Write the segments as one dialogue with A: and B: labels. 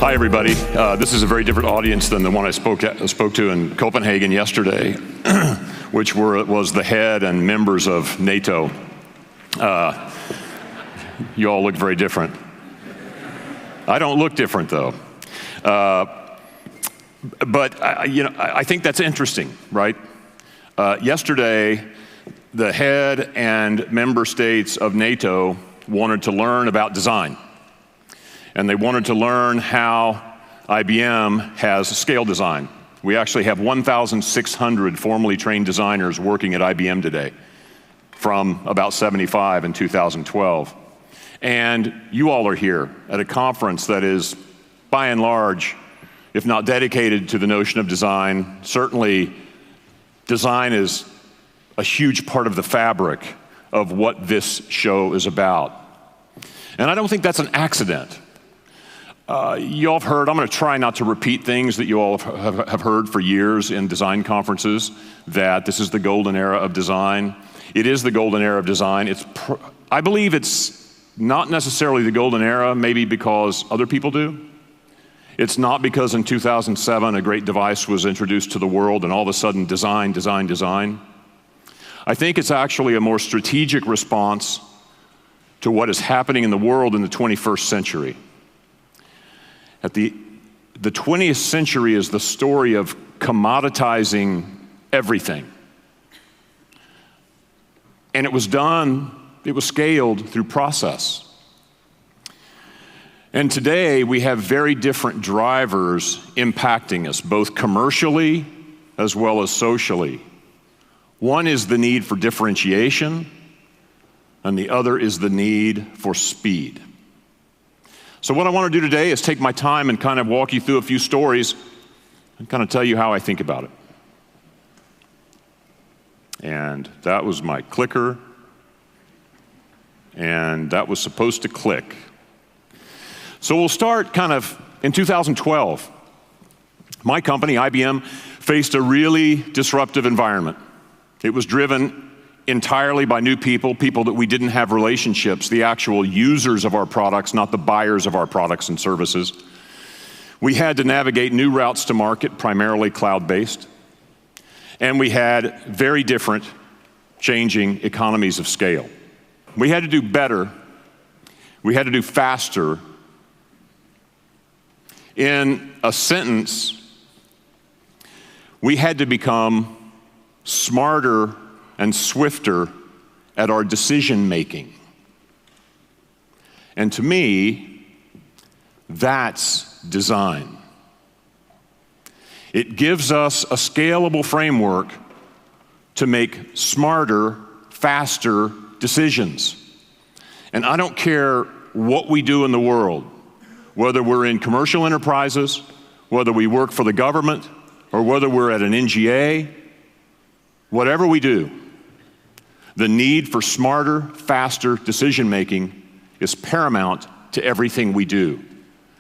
A: Hi, everybody. This is a very different audience than the one I spoke to in Copenhagen yesterday, which was the head and members of NATO. You all look very different. I don't look different, though. But I think that's interesting, right? Yesterday, the head and member states of NATO wanted to learn about design. And they wanted to learn how IBM has scale design. We actually have 1,600 formally trained designers working at IBM today, from about 75 in 2012. And you all are here at a conference that is, by and large, if not dedicated to the notion of design, certainly design is a huge part of the fabric of what this show is about. And I don't think that's an accident. You all have heard, I'm going to try not to repeat things that you all have heard for years in design conferences, that this is the golden era of design. It is the golden era of design. I believe it's not necessarily the golden era, maybe because other people do. It's not because in 2007 a great device was introduced to the world and all of a sudden design, design, design. I think it's actually a more strategic response to what is happening in the world in the 21st century. The 20th century is the story of commoditizing everything. And it was scaled through process. And today we have very different drivers impacting us, both commercially as well as socially. One is the need for differentiation, and the other is the need for speed. So what I want to do today is take my time and kind of walk you through a few stories and kind of tell you how I think about it. And that was my clicker, and that was supposed to click. So we'll start kind of in 2012. My company, IBM, faced a really disruptive environment. It was driven entirely by new people that we didn't have relationships, the actual users of our products, not the buyers of our products and services. We had to navigate new routes to market, primarily cloud-based. And we had very different, changing economies of scale. We had to do better. We had to do faster. In a sentence, we had to become smarter and swifter at our decision making. And to me, that's design. It gives us a scalable framework to make smarter, faster decisions. And I don't care what we do in the world, whether we're in commercial enterprises, whether we work for the government, or whether we're at an NGA, whatever we do, the need for smarter, faster decision-making is paramount to everything we do.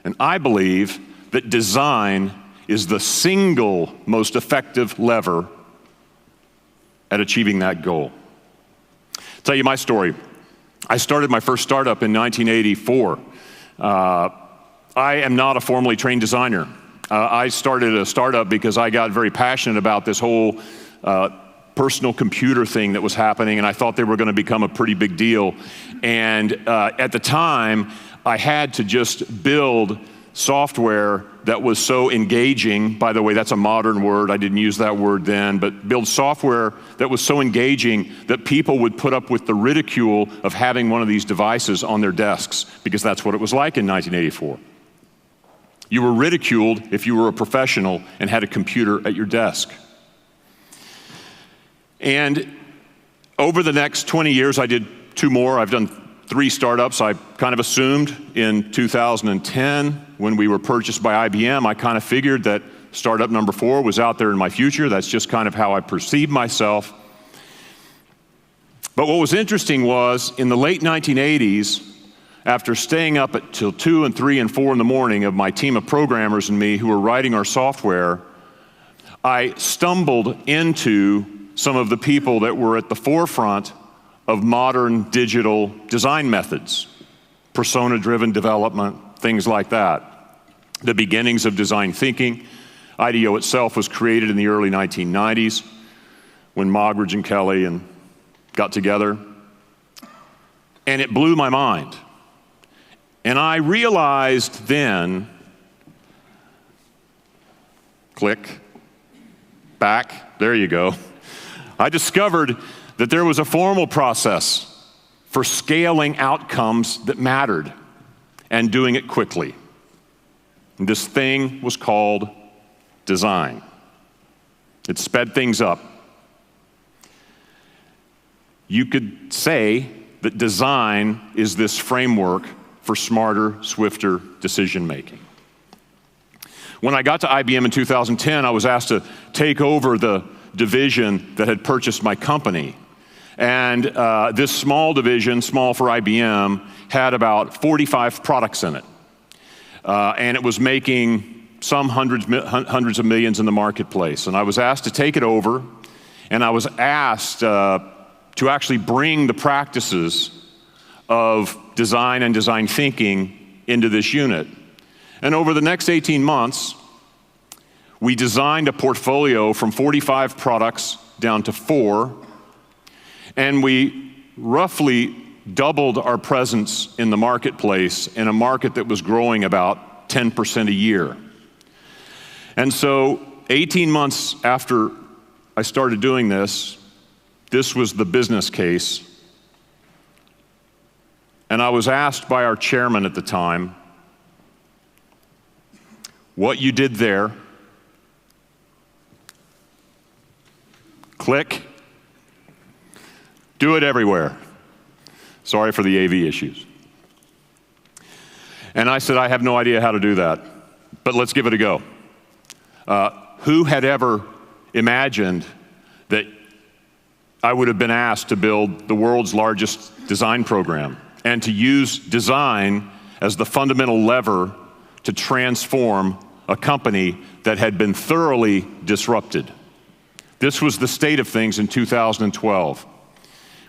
A: And I believe that design is the single most effective lever at achieving that goal. I'll tell you my story. I started my first startup in 1984. I am not a formally trained designer. I started a startup because I got very passionate about this whole personal computer thing that was happening, and I thought they were going to become a pretty big deal. And at the time, I had to just build software that was so engaging. By the way, that's a modern word. I didn't use that word then, but build software that was so engaging that people would put up with the ridicule of having one of these devices on their desks, because that's what it was like in 1984. You were ridiculed if you were a professional and had a computer at your desk. And over the next 20 years, I did two more. I've done 3 startups. I kind of assumed in 2010, when we were purchased by IBM, I kind of figured that startup number 4 was out there in my future. That's just kind of how I perceived myself. But what was interesting was, in the late 1980s, after staying up till 2 and 3 and 4 in the morning of my team of programmers and me who were writing our software, I stumbled into some of the people that were at the forefront of modern digital design methods, persona-driven development, things like that. the beginnings of design thinking. IDEO itself was created in the early 1990s when Moggridge and Kelly got together. And it blew my mind. And I realized then, click, back, there you go. I discovered that there was a formal process for scaling outcomes that mattered and doing it quickly. And this thing was called design. It sped things up. You could say that design is this framework for smarter, swifter decision making. When I got to IBM in 2010, I was asked to take over the division that had purchased my company. And this small division, small for IBM, had about 45 products in it. And it was making some hundreds of millions in the marketplace. And I was asked to take it over, and I was asked to actually bring the practices of design and design thinking into this unit. And over the next 18 months, we designed a portfolio from 45 products down to 4, and we roughly doubled our presence in the marketplace in a market that was growing about 10% a year. And so 18 months after I started doing this was the business case. And I was asked by our chairman at the time, what you did there, click, do it everywhere. Sorry for the AV issues. And I said, I have no idea how to do that, but let's give it a go. Who had ever imagined that I would have been asked to build the world's largest design program and to use design as the fundamental lever to transform a company that had been thoroughly disrupted? This was the state of things in 2012.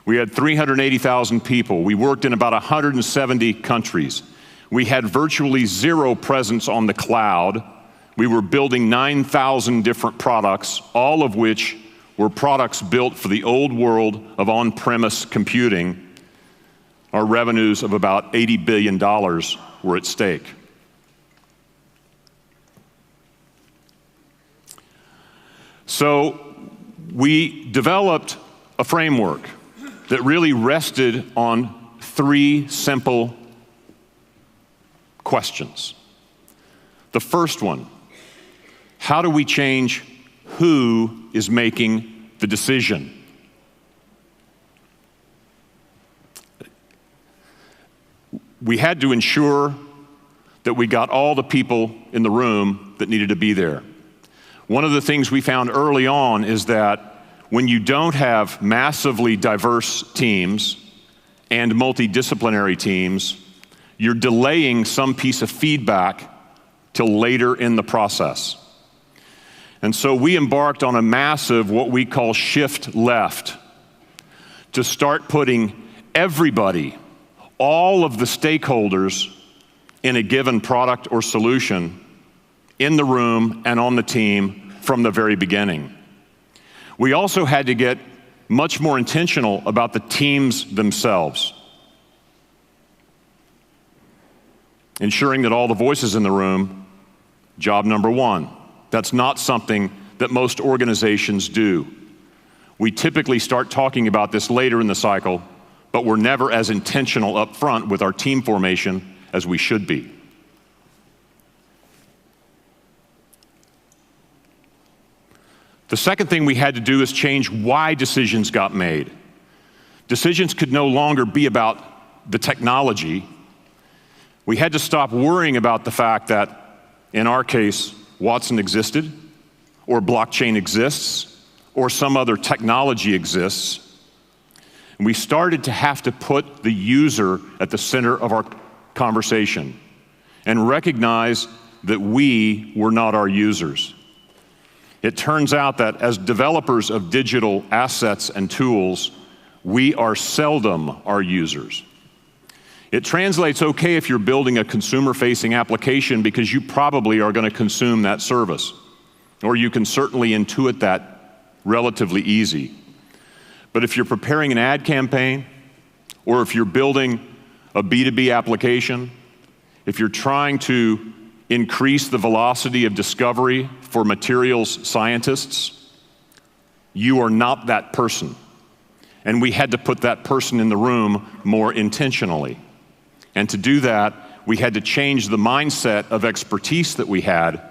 A: We had 380,000 people. We worked in about 170 countries. We had virtually zero presence on the cloud. We were building 9,000 different products, all of which were products built for the old world of on-premise computing. Our revenues of about $80 billion were at stake. So we developed a framework that really rested on 3 simple questions. The first one, how do we change who is making the decision? We had to ensure that we got all the people in the room that needed to be there. One of the things we found early on is that when you don't have massively diverse teams and multidisciplinary teams, you're delaying some piece of feedback till later in the process. And so we embarked on a massive, what we call shift left, to start putting everybody, all of the stakeholders in a given product or solution in the room and on the team from the very beginning. We also had to get much more intentional about the teams themselves, ensuring that all the voices in the room, job number 1. That's not something that most organizations do. We typically start talking about this later in the cycle, but we're never as intentional up front with our team formation as we should be. The second thing we had to do is change why decisions got made. Decisions could no longer be about the technology. We had to stop worrying about the fact that, in our case, Watson existed, or blockchain exists, or some other technology exists. And we started to have to put the user at the center of our conversation and recognize that we were not our users. It turns out that as developers of digital assets and tools, we are seldom our users. It translates okay if you're building a consumer-facing application because you probably are going to consume that service, or you can certainly intuit that relatively easy. But if you're preparing an ad campaign, or if you're building a B2B application, if you're trying to increase the velocity of discovery for materials scientists, you are not that person. And we had to put that person in the room more intentionally. And to do that, we had to change the mindset of expertise that we had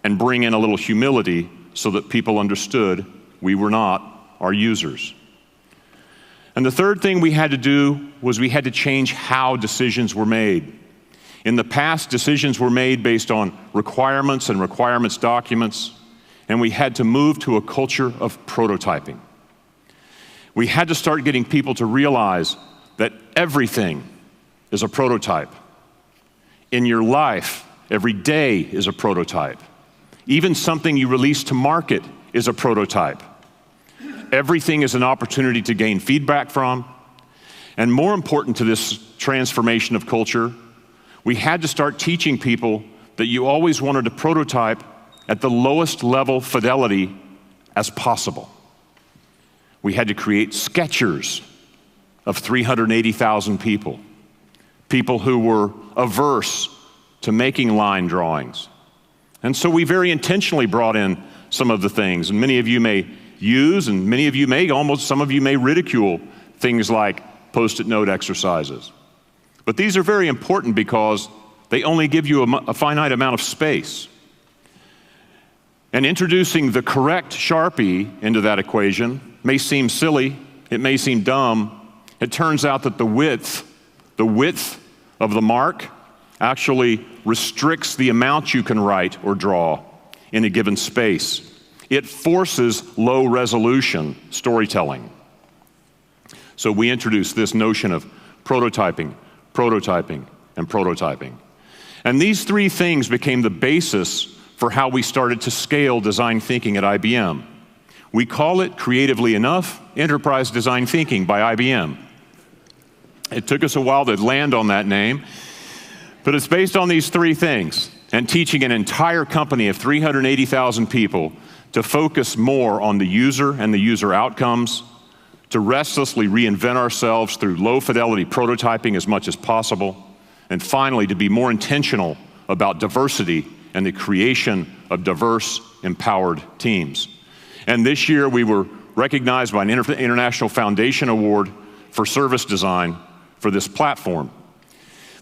A: and bring in a little humility so that people understood we were not our users. And the third thing we had to do was we had to change how decisions were made. In the past, decisions were made based on requirements and requirements documents, and we had to move to a culture of prototyping. We had to start getting people to realize that everything is a prototype. In your life, every day is a prototype. Even something you release to market is a prototype. Everything is an opportunity to gain feedback from. And more important to this transformation of culture, we had to start teaching people that you always wanted to prototype at the lowest level fidelity as possible. We had to create sketchers of 380,000 people. People who were averse to making line drawings. And so we very intentionally brought in some of the things, and many of you may use, and many of you may some of you may ridicule things like Post-it note exercises. But these are very important because they only give you a finite amount of space. And introducing the correct Sharpie into that equation may seem silly, it may seem dumb. It turns out that the width of the mark actually restricts the amount you can write or draw in a given space. It forces low resolution storytelling. So we introduced this notion of prototyping, prototyping, and prototyping. And these three things became the basis for how we started to scale design thinking at IBM. We call it, creatively enough, Enterprise Design Thinking by IBM. It took us a while to land on that name, but it's based on these three things, and teaching an entire company of 380,000 people to focus more on the user and the user outcomes, to restlessly reinvent ourselves through low-fidelity prototyping as much as possible, and finally, to be more intentional about diversity and the creation of diverse, empowered teams. And this year, we were recognized by an International Foundation Award for Service Design for this platform.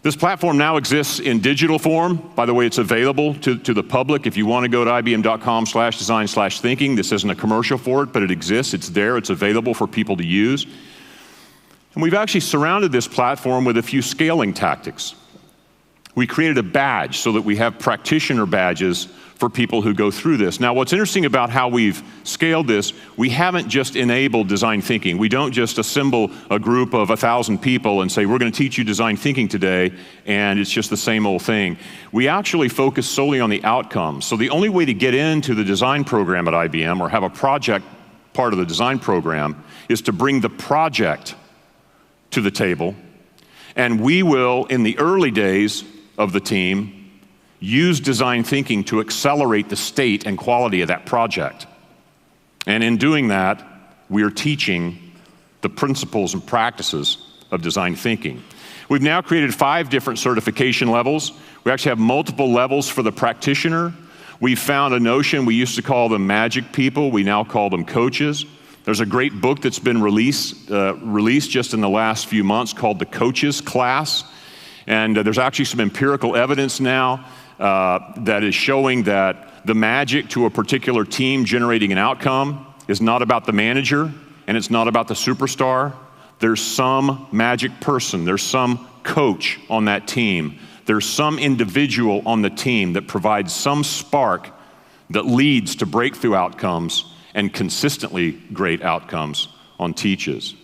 A: This platform now exists in digital form. By the way, it's available to the public. If you want to go to ibm.com/design/thinking, this isn't a commercial for it, but it exists. It's there. It's available for people to use. And we've actually surrounded this platform with a few scaling tactics. We created a badge so that we have practitioner badges for people who go through this. Now, what's interesting about how we've scaled this, we haven't just enabled design thinking. We don't just assemble a group of 1,000 people and say, we're going to teach you design thinking today, and it's just the same old thing. We actually focus solely on the outcomes. So the only way to get into the design program at IBM or have a project part of the design program is to bring the project to the table, and we will, in the early days of the team, use design thinking to accelerate the state and quality of that project. And in doing that, we are teaching the principles and practices of design thinking. We've now created 5 different certification levels. We actually have multiple levels for the practitioner. We found a notion, we used to call them magic people, we now call them coaches. There's a great book that's been released just in the last few months called The Coaches Class. And there's actually some empirical evidence now that is showing that the magic to a particular team generating an outcome is not about the manager and it's not about the superstar. There's some magic person, there's some coach on that team, there's some individual on the team that provides some spark that leads to breakthrough outcomes and consistently great outcomes on teaches.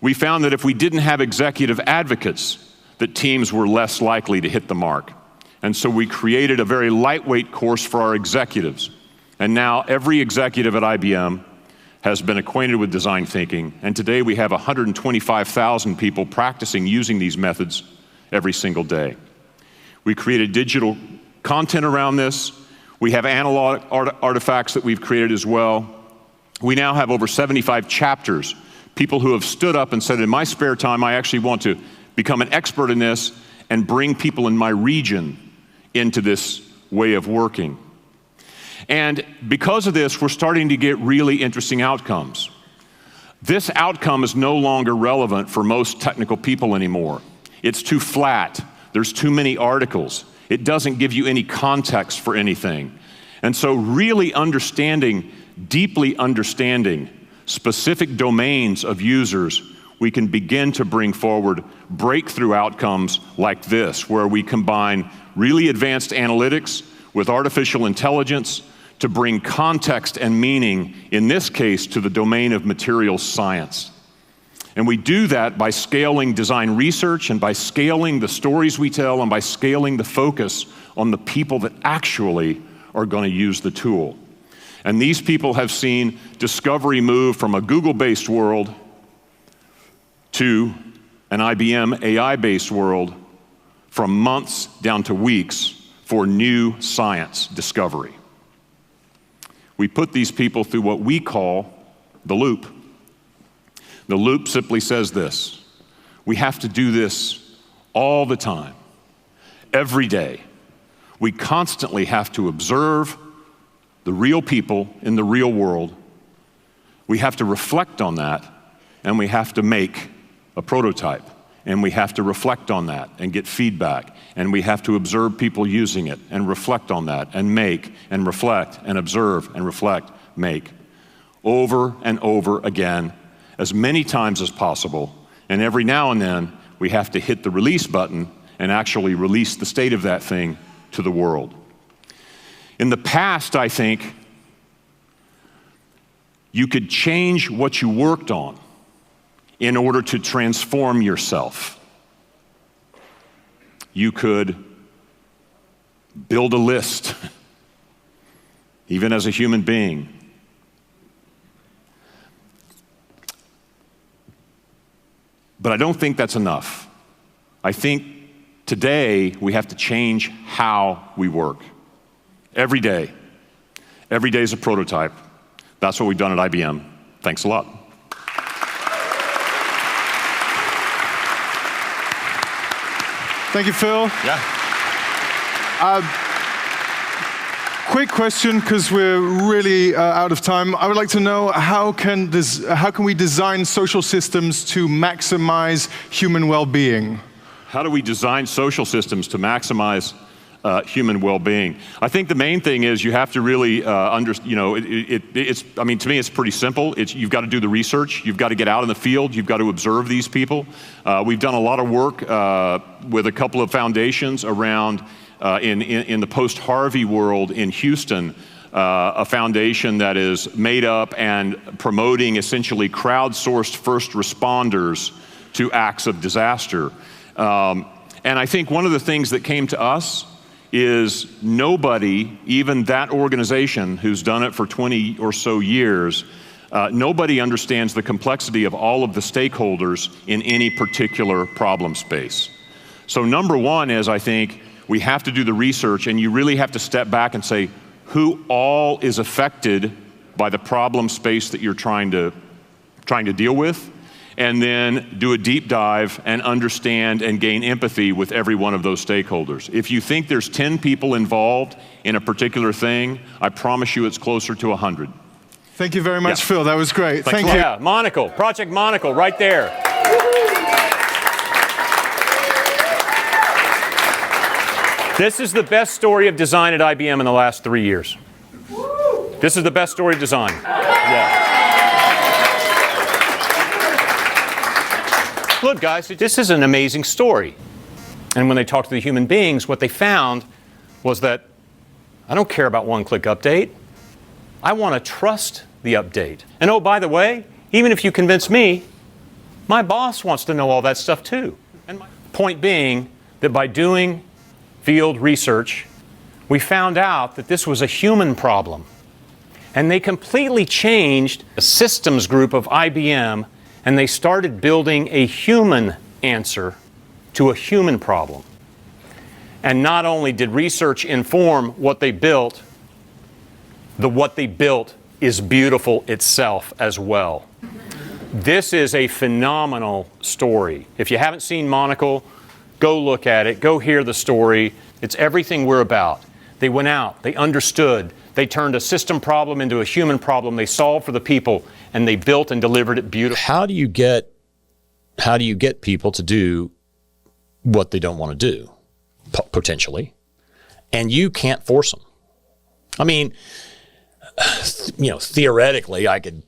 A: We found that if we didn't have executive advocates, that teams were less likely to hit the mark. And so we created a very lightweight course for our executives. And now every executive at IBM has been acquainted with design thinking, and today we have 125,000 people practicing using these methods every single day. We created digital content around this. We have analog artifacts that we've created as well. We now have over 75 chapters, people who have stood up and said, in my spare time, I actually want to become an expert in this and bring people in my region into this way of working. And because of this, we're starting to get really interesting outcomes. This outcome is no longer relevant for most technical people anymore. It's too flat. There's too many articles. It doesn't give you any context for anything. And so really deeply understanding specific domains of users, we can begin to bring forward breakthrough outcomes like this, where we combine really advanced analytics with artificial intelligence to bring context and meaning, in this case, to the domain of materials science. And we do that by scaling design research and by scaling the stories we tell and by scaling the focus on the people that actually are going to use the tool. And these people have seen discovery move from a Google-based world to an IBM AI-based world, from months down to weeks for new science discovery. We put these people through what we call the loop. The loop simply says this: we have to do this all the time, every day. We constantly have to observe the real people in the real world. We have to reflect on that, and we have to make a prototype. And we have to reflect on that and get feedback. And we have to observe people using it and reflect on that and make and reflect and observe and reflect, make. Over and over again, as many times as possible. And every now and then, we have to hit the release button and actually release the state of that thing to the world. In the past, I think, you could change what you worked on in order to transform yourself. You could build a list, even as a human being. But I don't think that's enough. I think today we have to change how we work. Every day. Every day is a prototype. That's what we've done at IBM. Thanks a lot.
B: Thank you, Phil.
A: Yeah.
B: Quick question, because we're really out of time. I would like to know, how can we design social systems to maximize human well-being?
A: How do we design social systems to maximize human well-being? I think the main thing is you have to really I mean, to me, it's pretty simple. You've got to do the research. You've got to get out in the field. You've got to observe these people. We've done a lot of work with a couple of foundations around in the post-Harvey world in Houston, a foundation that is made up and promoting essentially crowdsourced first responders to acts of disaster. And I think one of the things that came to us is nobody, even that organization who's done it for 20 or so years, nobody understands the complexity of all of the stakeholders in any particular problem space. So number one is, I think, we have to do the research, and you really have to step back and say, who all is affected by the problem space that you're trying to deal with, and then do a deep dive and understand and gain empathy with every one of those stakeholders. If you think there's 10 people involved in a particular thing, I promise you it's closer to 100.
B: Thank you very much, Phil. That was great. Thank you.
A: Yeah, Monocle, Project Monocle, right there. This is the best story of design at IBM in the last 3 years. This is the best story of design. Yeah. Look, guys, this is an amazing story. And when they talked to the human beings, what they found was that I don't care about one-click update. I want to trust the update. And oh, by the way, even if you convince me, my boss wants to know all that stuff too. And my point being that by doing field research, we found out that this was a human problem.
C: And they completely changed the systems group of IBM, and they started building a human answer to a human problem. And not only did research inform what they built, what they built is beautiful itself as well. This is a phenomenal story. If you haven't seen Monocle, go look at it, go hear the story. It's everything we're about. They went out, they understood, they turned a system problem into a human problem, they solved for the people, and they built and delivered it beautifully.
D: How do you get people to do what they don't want to do, potentially? And you can't force them. I mean, theoretically, I could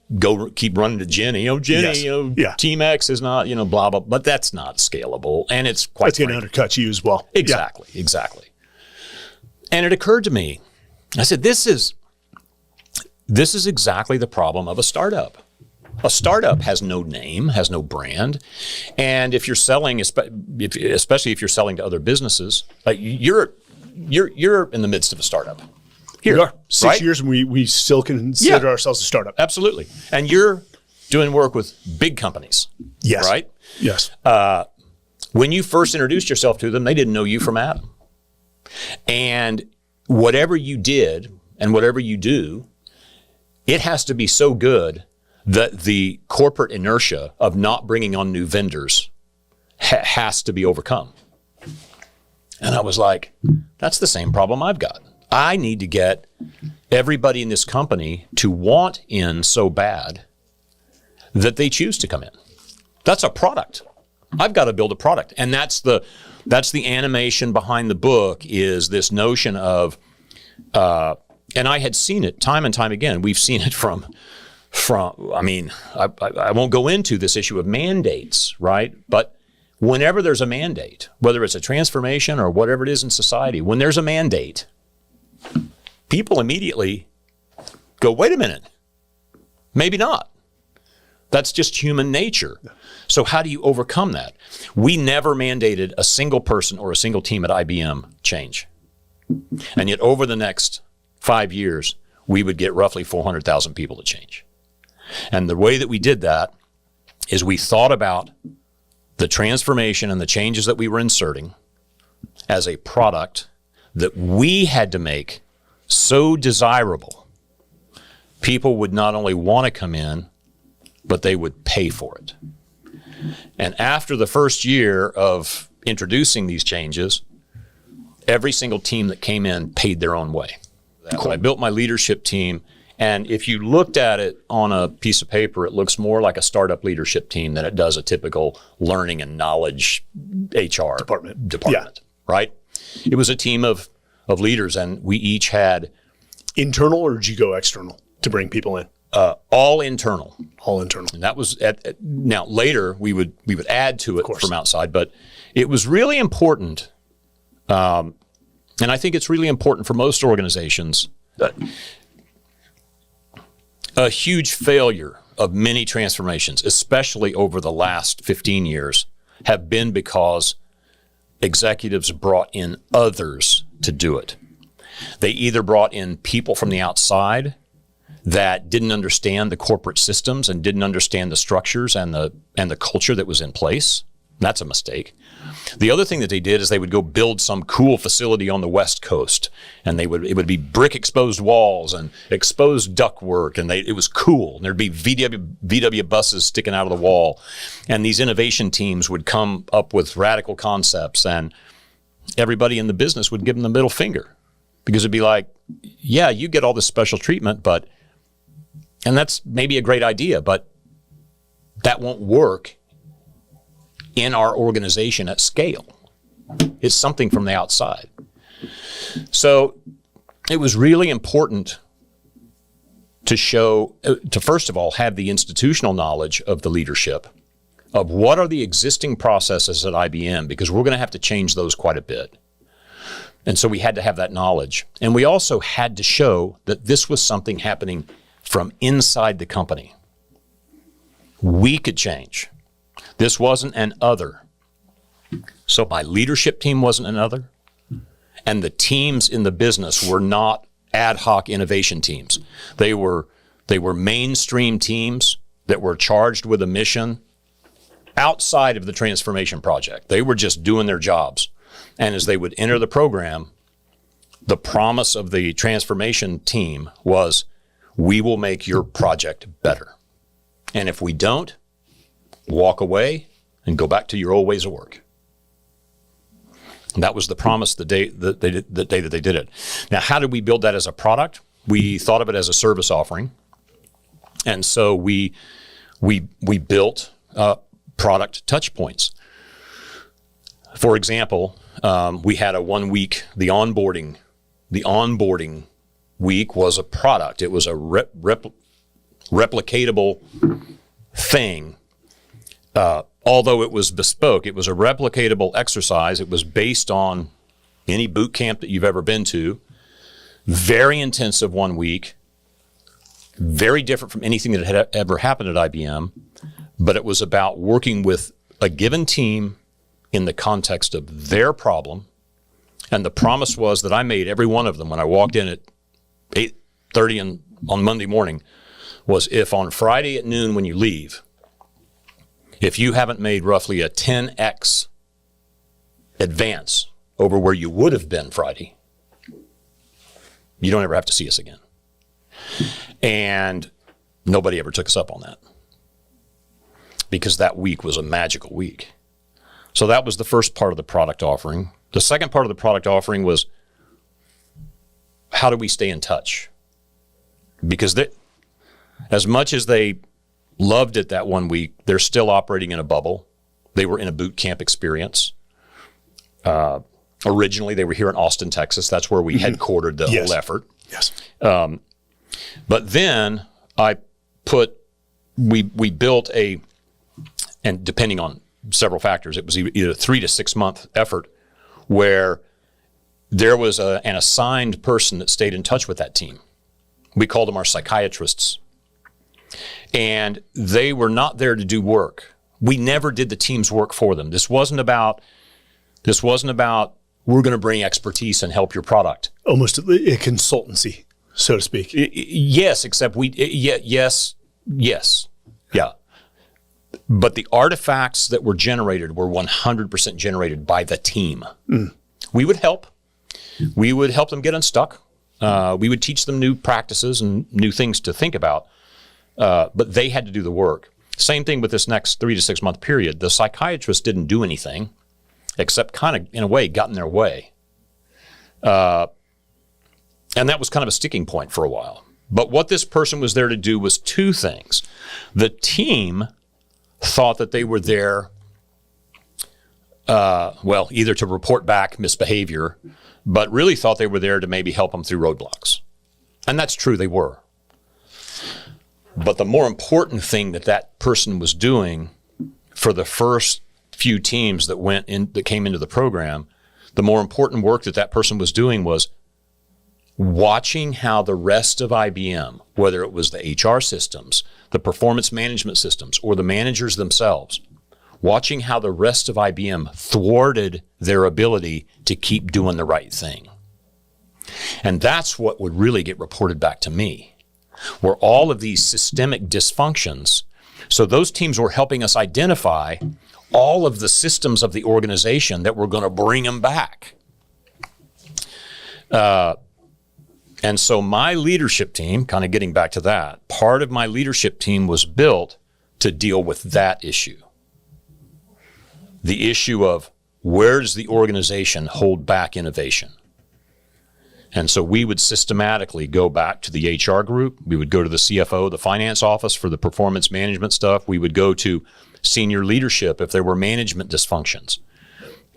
D: keep running to Jenny. Team X is not, blah, blah, but that's not scalable. And it's quite
E: That's going to undercut you as well.
D: Exactly. And it occurred to me, I said, this is exactly the problem of a startup. A startup has no name, has no brand. And if you're selling, especially if you're selling to other businesses, you're in the midst of a startup.
E: Here, we are. 6 years and we still consider ourselves a startup.
D: Absolutely. And you're doing work with big companies.
E: Yes.
D: Right?
E: Yes.
D: When you first introduced yourself to them, they didn't know you from Adam. And whatever you did and whatever you do, it has to be so good that the corporate inertia of not bringing on new vendors has to be overcome. And I was like, that's the same problem I've got. I need to get everybody in this company to want in so bad that they choose to come in. That's a product. I've got to build a product. And that's the animation behind the book, is this notion of, and I had seen it time and time again. We've seen it from I won't go into this issue of mandates, right? But whenever there's a mandate, whether it's a transformation or whatever it is in society, when there's a mandate, people immediately go, wait a minute, maybe not. That's just human nature. So how do you overcome that? We never mandated a single person or a single team at IBM change. And yet over the next 5 years, we would get roughly 400,000 people to change. And the way that we did that is we thought about the transformation and the changes that we were inserting as a product that we had to make so desirable, people would not only want to come in, but they would pay for it. And after the first year of introducing these changes, every single team that came in paid their own way. Cool. I built my leadership team, and if you looked at it on a piece of paper, it looks more like a startup leadership team than it does a typical learning and knowledge HR department, right? It was a team of leaders, and we each had...
E: Internal, or did you go external to bring people in?
D: All internal.
E: All internal.
D: And that was now later we would add to it from outside, but it was really important. And I think it's really important for most organizations. A huge failure of many transformations, especially over the last 15 years, have been because executives brought in others to do it. They either brought in people from the outside that didn't understand the corporate systems and didn't understand the structures and the culture that was in place. That's a mistake. The other thing that they did is they would go build some cool facility on the West Coast, and it would be brick exposed walls and exposed ductwork, and it was cool. And there'd be VW buses sticking out of the wall, and these innovation teams would come up with radical concepts, and everybody in the business would give them the middle finger, because it'd be like, yeah, you get all this special treatment, and that's maybe a great idea, but that won't work in our organization at scale. It's something from the outside. So it was really important to first of all, have the institutional knowledge of the leadership of what are the existing processes at IBM, because we're going to have to change those quite a bit. And so we had to have that knowledge. And we also had to show that this was something happening from inside the company. We could change. This wasn't an other. So my leadership team wasn't an other, and the teams in the business were not ad hoc innovation teams. They were mainstream teams that were charged with a mission outside of the transformation project. They were just doing their jobs. And as they would enter the program, the promise of the transformation team was, we will make your project better. And if we don't, walk away and go back to your old ways of work. And that was the promise the day that they did it. Now, how did we build that as a product? We thought of it as a service offering. And so we built product touch points. For example, we had a 1 week, the onboarding week was a product. It was a replicatable thing. Although it was bespoke, it was a replicatable exercise. It was based on any boot camp that you've ever been to. Very intensive 1 week. Very different from anything that had ever happened at IBM. But it was about working with a given team in the context of their problem. And the promise was that I made every one of them when I walked in at 8:30 on Monday morning was, if on Friday at noon when you leave, if you haven't made roughly a 10x advance over where you would have been Friday, you don't ever have to see us again. And nobody ever took us up on that, because that week was a magical week. So that was the first part of the product offering. The second part of the product offering was, how do we stay in touch? Because as much as they loved it that 1 week, they're still operating in a bubble. They were in a boot camp experience. Originally, they were here in Austin, Texas. That's where we headquartered the whole effort.
E: Yes.
D: But then we built and depending on several factors, it was either a 3 to 6 month effort where there was an assigned person that stayed in touch with that team. We called them our psychiatrists. And they were not there to do work. We never did the team's work for them. This wasn't about we're going to bring expertise and help your product.
E: Almost a consultancy, so to speak.
D: Yes, except yes. But the artifacts that were generated were 100% generated by the team. We would help. We would help them get unstuck. We would teach them new practices and new things to think about. But they had to do the work. Same thing with this next 3 to 6 month period. The psychiatrist didn't do anything except kind of, in a way, got in their way. And that was kind of a sticking point for a while. But what this person was there to do was two things. The team thought that they were there, either to report back misbehavior, but really thought they were there to maybe help them through roadblocks. And that's true, they were. But the more important thing that person was doing for the first few teams that came into the program, the more important work that person was doing was watching how the rest of IBM, whether it was the HR systems, the performance management systems, or the managers themselves, watching how the rest of IBM thwarted their ability to keep doing the right thing. And that's what would really get reported back to me, were all of these systemic dysfunctions. So those teams were helping us identify all of the systems of the organization that were going to bring them back. And so my leadership team, kind of getting back to that, part of my leadership team was built to deal with that issue. The issue of, where does the organization hold back innovation? And so we would systematically go back to the HR group. We would go to the CFO, the finance office for the performance management stuff. We would go to senior leadership if there were management dysfunctions.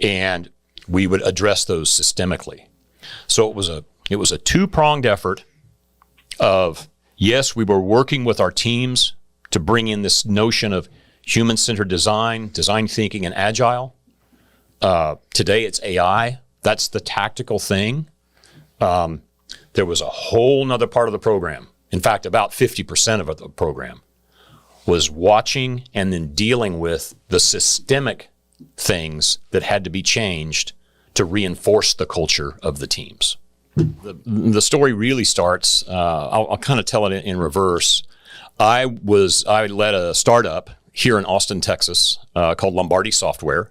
D: And we would address those systemically. So it was a two-pronged effort of, yes, we were working with our teams to bring in this notion of human-centered design thinking, and agile. Today it's AI. That's the tactical thing. There was a whole nother part of the program. In fact, about 50% of the program was watching and then dealing with the systemic things that had to be changed to reinforce the culture of the teams. The story really starts, I'll kind of tell it in reverse. I led a startup here in Austin, Texas, called Lombardi Software.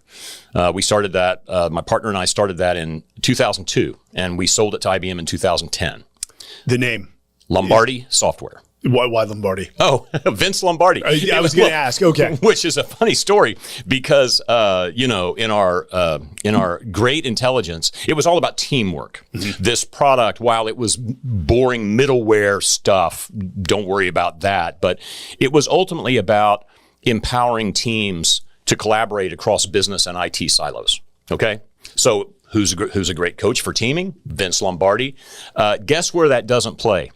D: We started that, my partner and I started that in 2002, and we sold it to IBM in 2010.
E: The name?
D: Lombardi Software.
E: Why Lombardi?
D: Oh, Vince Lombardi.
E: I was going to ask. Okay,
D: which is a funny story because in our great intelligence, it was all about teamwork. Mm-hmm. This product, while it was boring middleware stuff, don't worry about that. But it was ultimately about empowering teams to collaborate across business and IT silos. Okay, so who's a great coach for teaming? Vince Lombardi. Guess where that doesn't play?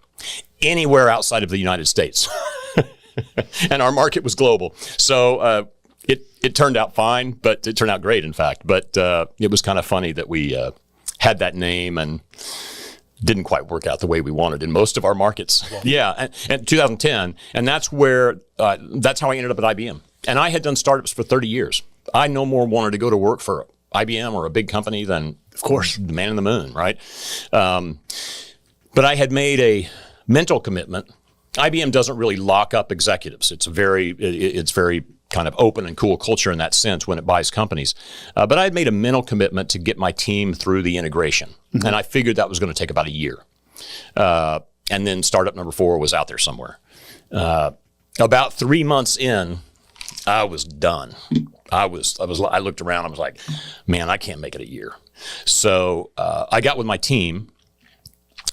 D: Anywhere outside of the United States. And our market was global. So it turned out fine, but it turned out great, in fact. But it was kind of funny that we had that name and didn't quite work out the way we wanted in most of our markets. Yeah, and 2010, and that's how I ended up at IBM. And I had done startups for 30 years. I no more wanted to go to work for IBM or a big company than, of course, the man in the moon, right? But I had made a mental commitment. IBM doesn't really lock up executives. It's very kind of open and cool culture in that sense when it buys companies. But I had made a mental commitment to get my team through the integration. Mm-hmm. And I figured that was going to take about a year. And then startup number 4 was out there somewhere. About 3 months in, I was done. I looked around, I was like, man, I can't make it a year. So I got with my team.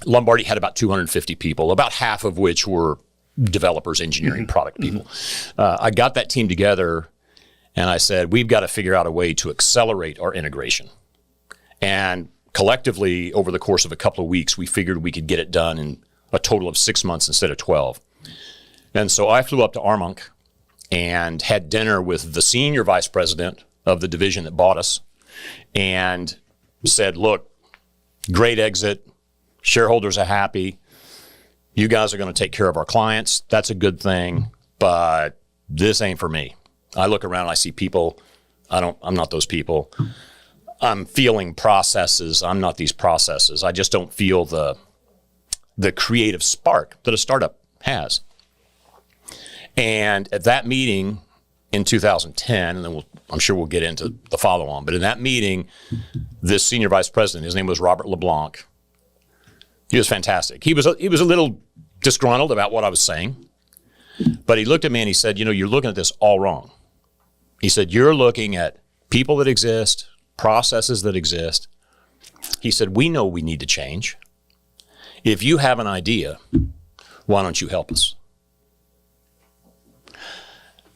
D: Lombardi had about 250 people, about half of which were developers, engineering, product people. I got that team together and I said, we've got to figure out a way to accelerate our integration. And collectively, over the course of a couple of weeks, we figured we could get it done in a total of 6 months instead of 12. And so I flew up to Armonk and had dinner with the senior vice president of the division that bought us and said, look, great exit. Shareholders are happy. You guys are going to take care of our clients. That's a good thing, but this ain't for me. I look around and I see people. I'm not those people. I'm feeling processes. I'm not these processes. I just don't feel the creative spark that a startup has. And at that meeting in 2010, and then I'm sure we'll get into the follow-on, but in that meeting, this senior vice president, his name was Robert LeBlanc. He was fantastic. He was a little disgruntled about what I was saying, but he looked at me and he said, you're looking at this all wrong. He said, you're looking at people that exist, processes that exist. He said, we know we need to change. If you have an idea, why don't you help us?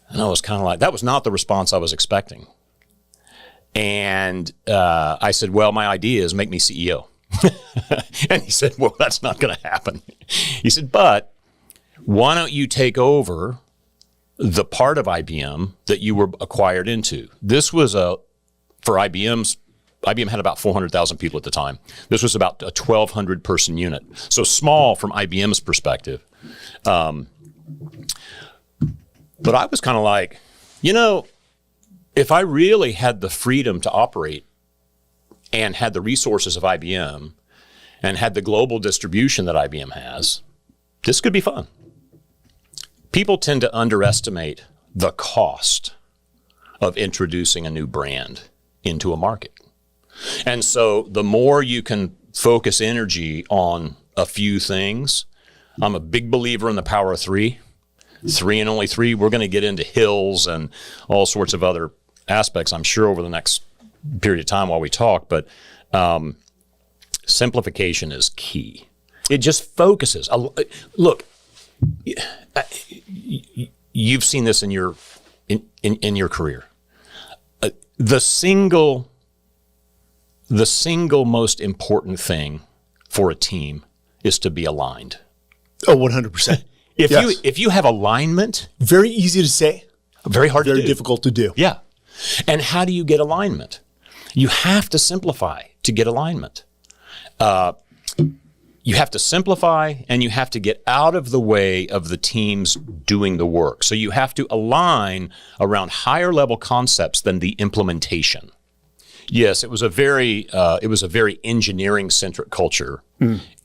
D: And I was kind of like, that was not the response I was expecting. And I said, well, my idea is make me CEO. And he said, well, that's not going to happen. He said, but why don't you take over the part of IBM that you were acquired into? This was for IBM had about 400,000 people at the time. This was about a 1,200 person unit. So small from IBM's perspective. But I was kind of like, if I really had the freedom to operate and had the resources of IBM and had the global distribution that IBM has, this could be fun. People tend to underestimate the cost of introducing a new brand into a market. And so the more you can focus energy on a few things, I'm a big believer in the power of 3. 3 and only 3. We're going to get into hills and all sorts of other aspects, I'm sure, over the next period of time while we talk, but simplification is key. It just focuses. Look, you've seen this in your career. The single most important thing for a team is to be aligned.
E: Oh, 100%.
D: If you have alignment,
E: very easy to say,
D: very hard to do.
E: Very difficult to do.
D: Yeah. And how do you get alignment? You have to simplify to get alignment. You have to simplify and you have to get out of the way of the teams doing the work. So you have to align around higher level concepts than the implementation. Yes, it was a very engineering-centric culture,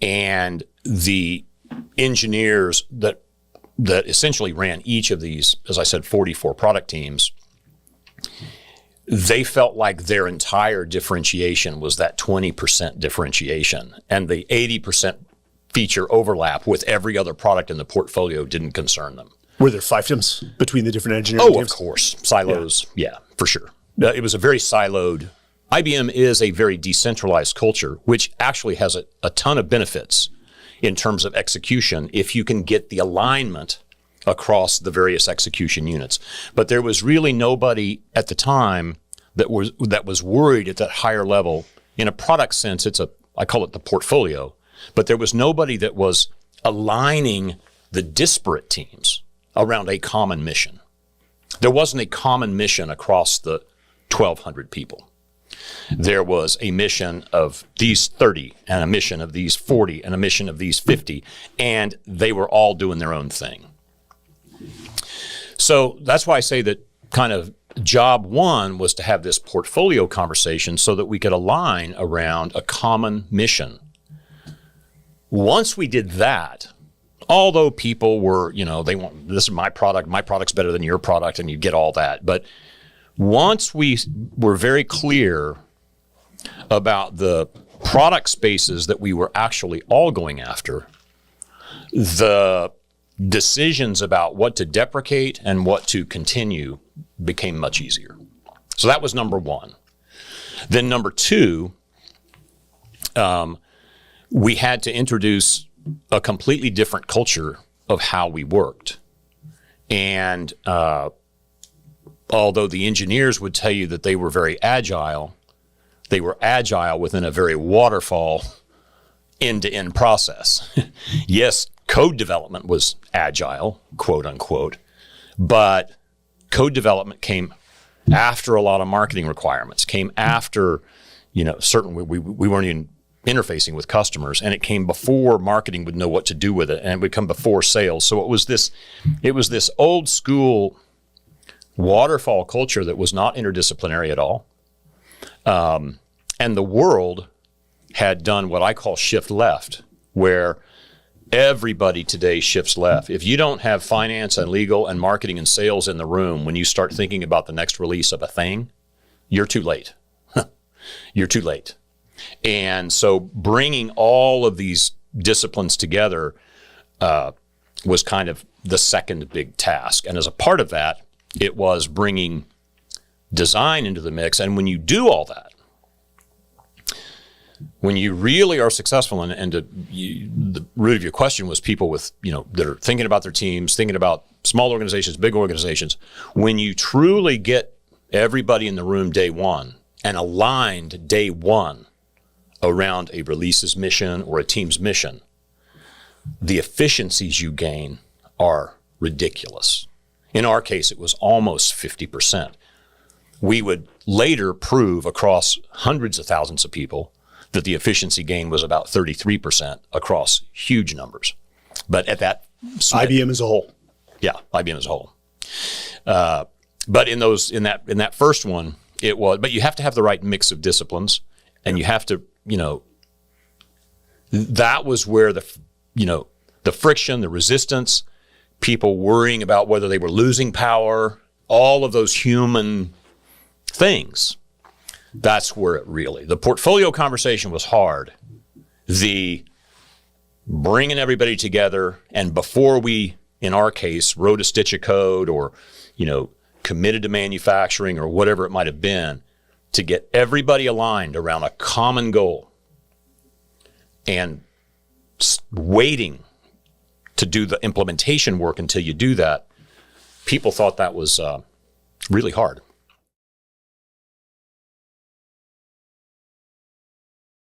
D: and the engineers that essentially ran each of these, as I said, 44 product teams, they felt like their entire differentiation was that 20% differentiation, and the 80% feature overlap with every other product in the portfolio didn't concern them.
E: Were there fiefdoms between the different engineering teams?
D: Of course. Silos, yeah, for sure. It was a very siloed. IBM is a very decentralized culture, which actually has a ton of benefits in terms of execution if you can get the alignment across the various execution units. But there was really nobody at the time that was worried at that higher level. In a product sense, I call it the portfolio, but there was nobody that was aligning the disparate teams around a common mission. There wasn't a common mission across the 1,200 people. There was a mission of these 30 and a mission of these 40 and a mission of these 50, and they were all doing their own thing. So that's why I say that kind of job one was to have this portfolio conversation so that we could align around a common mission. Once we did that, although people were, they want, this is my product's better than your product, and you get all that. But once we were very clear about the product spaces that we were actually all going after, the decisions about what to deprecate and what to continue became much easier. So that was number one. Then number two, we had to introduce a completely different culture of how we worked. And although the engineers would tell you that they were very agile, they were agile within a very waterfall end-to-end process. Yes, code development was agile, quote unquote, but code development came after a lot of marketing requirements, came after, certainly we weren't even interfacing with customers, and it came before marketing would know what to do with it, and it would come before sales. So it was this old school waterfall culture that was not interdisciplinary at all. And the world had done what I call shift left, where everybody today shifts left. If you don't have finance and legal and marketing and sales in the room when you start thinking about the next release of a thing, you're too late. You're too late. And so bringing all of these disciplines together was kind of the second big task. And as a part of that, it was bringing design into the mix. And when you do all that, when you really are successful, the root of your question was people with, that are thinking about their teams, thinking about small organizations, big organizations. When you truly get everybody in the room day one and aligned day one around a release's mission or a team's mission, the efficiencies you gain are ridiculous. In our case, it was almost 50%. We would later prove across hundreds of thousands of people that the efficiency gain was about 33% across huge numbers. But at that...
E: IBM as a whole.
D: Yeah, IBM as a whole. But in that first one, it was... But you have to have the right mix of disciplines, and you have to, that was where the friction, the resistance, people worrying about whether they were losing power, all of those human things. That's where the portfolio conversation was hard. The bringing everybody together, and before we, in our case, wrote a stitch of code or, committed to manufacturing or whatever it might have been, to get everybody aligned around a common goal and waiting to do the implementation work until you do that, people thought that was really hard.